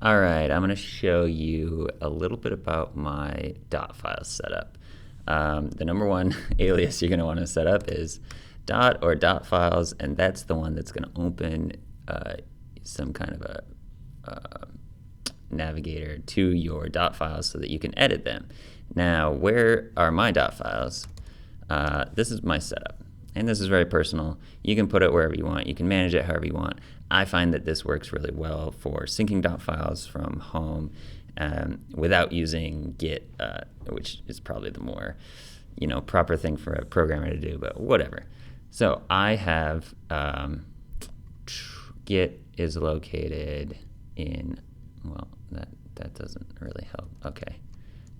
All right, I'm going to show you a little bit about my dot file setup. The number one alias you're going to want to set up is dot or dot files, and that's the one that's going to open some kind of a navigator to your dot files so that you can edit them. Now, where are my dot files? This is my setup, and this is very personal. You can put it wherever you want. You can manage it however you want. I find that this works really well for syncing dot files from home without using Git, which is probably the more proper thing for a programmer to do, but whatever. So I have Git is located in, well, that doesn't really help. Okay.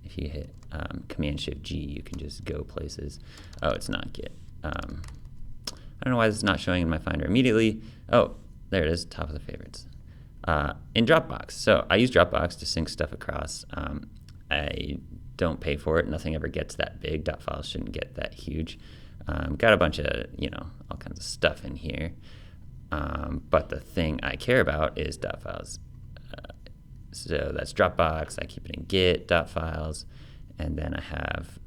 If you hit Command-Shift-G, you can just go places. Oh, it's not Git. I don't know why this is not showing in my Finder immediately. Oh, there it is, top of the favorites. In Dropbox. So I use Dropbox to sync stuff across. I don't pay for it. Nothing ever gets that big. Dot files shouldn't get that huge. Got a bunch of, all kinds of stuff in here. But the thing I care about is dot files. So that's Dropbox. I keep it in Git, dot files, and then I have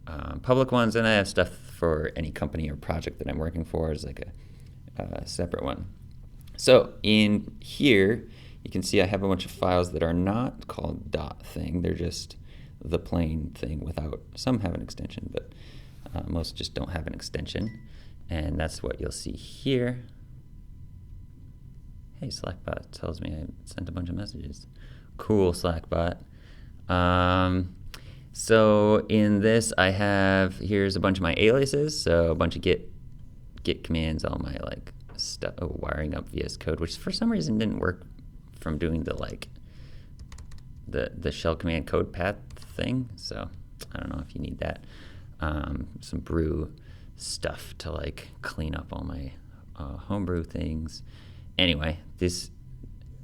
public ones, and I have stuff for any company or project that I'm working for as like a separate one. So in here, you can see I have a bunch of files that are not called dot thing. They're just the plain thing without, some have an extension, but most just don't have an extension. And that's what you'll see here. Hey, Slackbot tells me I sent a bunch of messages. Cool, Slackbot. So in this, I have, here's a bunch of my aliases. So a bunch of git commands, all my stuff, wiring up VS Code, which for some reason didn't work from doing the shell command code path thing. So I don't know if you need that. Some brew stuff to clean up all my homebrew things. Anyway, this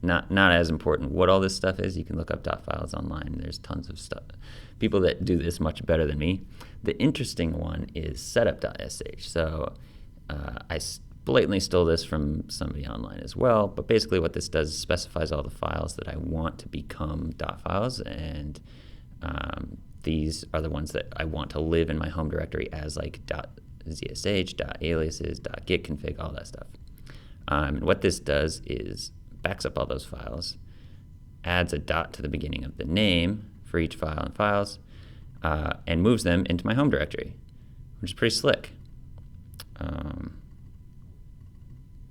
not as important what all this stuff is. You can look up dot files online. There's tons of stuff. People that do this much better than me. The interesting one is setup.sh. So I blatantly stole this from somebody online as well, but basically what this does is specifies all the files that I want to become dot files, and these are the ones that I want to live in my home directory as .zsh, .aliases, .git config, all that stuff. And what this does is backs up all those files, adds a dot to the beginning of the name for each file and files, and moves them into my home directory, which is pretty slick.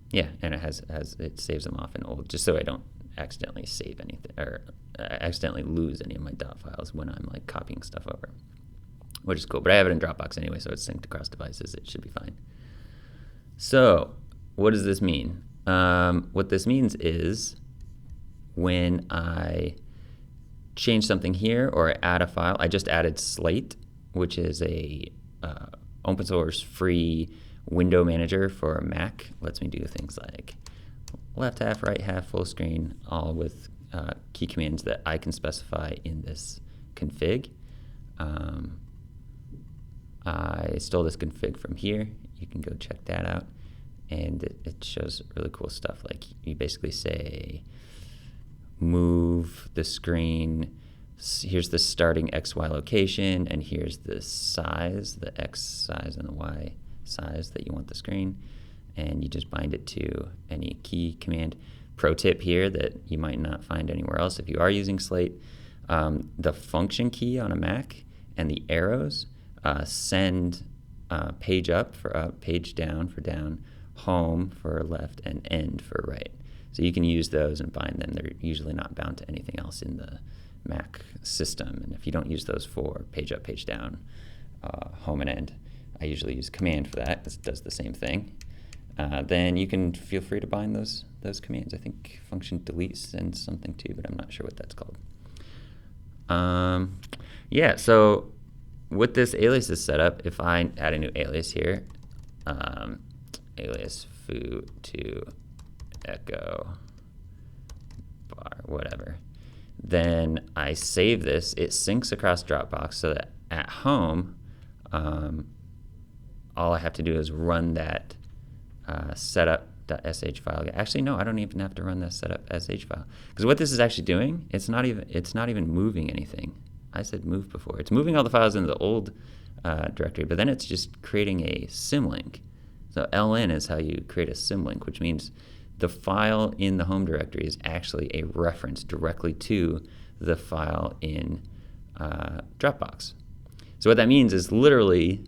Yeah, and it saves them off in old, just so I don't accidentally save anything or accidentally lose any of my dot files when I'm copying stuff over, which is cool. But I have it in Dropbox anyway, so it's synced across devices. It should be fine. So what does this mean? What this means is when I change something here or add a file, I just added Slate, which is a open source free window manager for Mac. Lets me do things like left half, right half, full screen, all with key commands that I can specify in this config. I stole this config from here. You can go check that out. And it shows really cool stuff. You basically say, move the screen. Here's the starting XY location, and here's the size, the X size and the Y size that you want the screen. And you just bind it to any key command. Pro tip here that you might not find anywhere else if you are using Slate, the function key on a Mac and the arrows send page up for up, page down for down, home for left, and end for right. So you can use those and bind them. They're usually not bound to anything else in the Mac system. And if you don't use those for page up, page down, home and end, I usually use command for that. This does the same thing. Then you can feel free to bind those commands. I think function delete sends something too, but I'm not sure what that's called. Yeah, so with this alias is set up, if I add a new alias here, alias foo to echo bar, whatever, then I save this. It syncs across Dropbox so that at home, all I have to do is run that setup .sh file. Actually, no, I don't even have to run the setup sh file, because what this is actually doing, it's not even moving anything. I said move before. It's moving all the files into the old directory, but then it's just creating a symlink. So ln is how you create a symlink, which means the file in the home directory is actually a reference directly to the file in Dropbox. So what that means is literally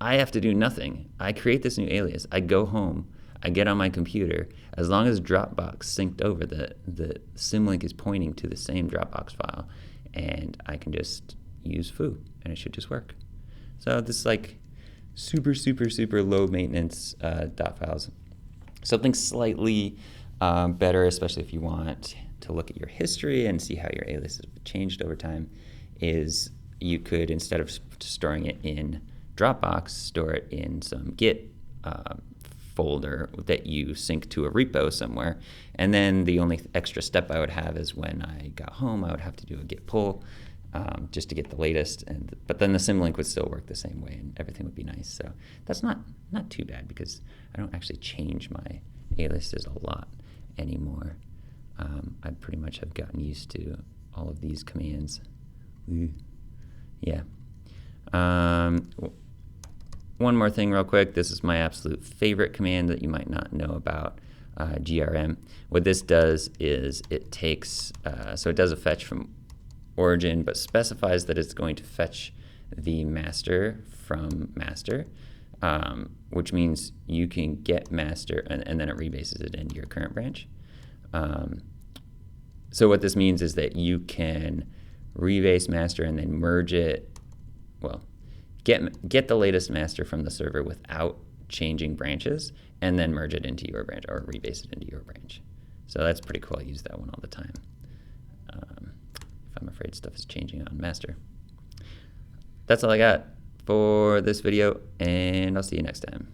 I have to do nothing. I create this new alias. I go home. I get on my computer. As long as Dropbox synced over, the symlink is pointing to the same Dropbox file, and I can just use foo, and it should just work. So this is like super, super, super low maintenance dotfiles. Something slightly better, especially if you want to look at your history and see how your alias has changed over time, is you could, instead of storing it in Dropbox, store it in some Git folder that you sync to a repo somewhere. And then the only extra step I would have is when I got home, I would have to do a Git pull just to get the latest. But then the symlink would still work the same way, and everything would be nice. So that's not too bad, because I don't actually change my aliases a lot anymore. I pretty much have gotten used to all of these commands. Yeah. One more thing real quick. This is my absolute favorite command that you might not know about, grm. What this does is it takes, so it does a fetch from origin, but specifies that it's going to fetch the master from master, which means you can get master and then it rebases it into your current branch. So what this means is that you can rebase master and then merge it, well, get the latest master from the server without changing branches, and then merge it into your branch, or rebase it into your branch. So that's pretty cool. I use that one all the time if I'm afraid stuff is changing on master. That's all I got for this video, and I'll see you next time.